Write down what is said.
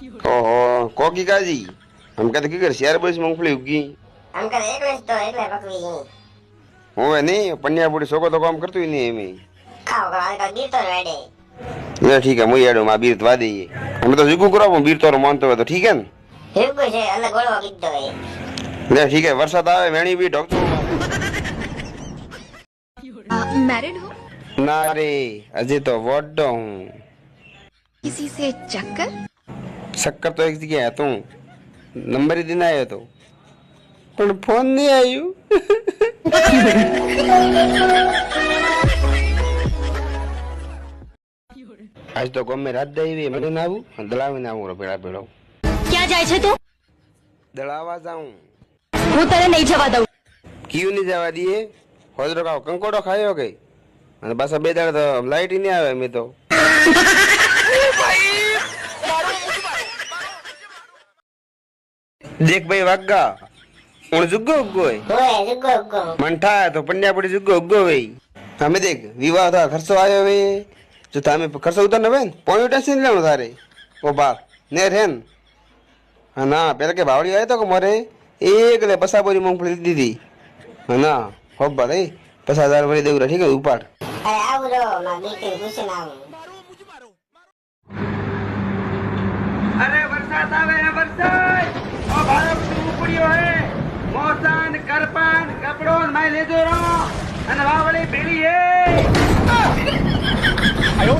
ओहो कोकी काजी हम कहते की कर शेयर बस मूंगफली उगी हम कर एक वेच तो एक ले पकवी होवे नहीं पन्या पूरी सोको तो काम करतो ही नहीं एमे खाओ का आज का गिर तो रेडे ये ठीक है मुई एडो मा बीर तवा दे हम तो जुगु करावो बीर तोरो मानतो हो तो ठीक है न हिरको छे अलग गोळवा कीधो है ले ठीक है वरसाद आवे वेणी भी ढोकतो मैरिड हो? ना रे अजय तो वड्डो हूं किसी से चक्कर? शक्कर तो एक जगह है तू नंबर ही दिन आयो तो पण फोन नहीं आयो आज तो गम में रात दई मैं ना आવું દળાવે ના આવું પેડા પેડો ક્યાં જાય છે તું? દળાવા જાઉં હું તને નહીં જવા દઉં. ક્યું નહીં જવા દઈએ હોજરો કાવ કંકોડો ખાયો કે અને પાછા બે દાડા તો લાઈટ નહીં આવે મે તો देख भाई वागा उन जुग्गो उग्गो है होए जुगो उगो मंठा है तो पन्या पड़ी जुग्गो उग्गो है हमें देख विवाह था खर्चो आयो वे जो था हमें खर्चो उतर न वेन पॉइंट टेंशन लेनो थारे ओ बाप ने रहन हां ना पहले के भावड़ी आए तो को मोरे एक ले पसा बोरी मूंगफली दी थी हां ना हो बारे 50,000 भरी देउरा ठीक है उपाड़ अरे आऊ रो मा बीटी पूछे ना आऊ अरे बरसात आवे है बरसात ओ भारत उपड़ियो है मोसान करपान कपड़ो मैं ले जो रो અને વાવળી ભેળી હે આયો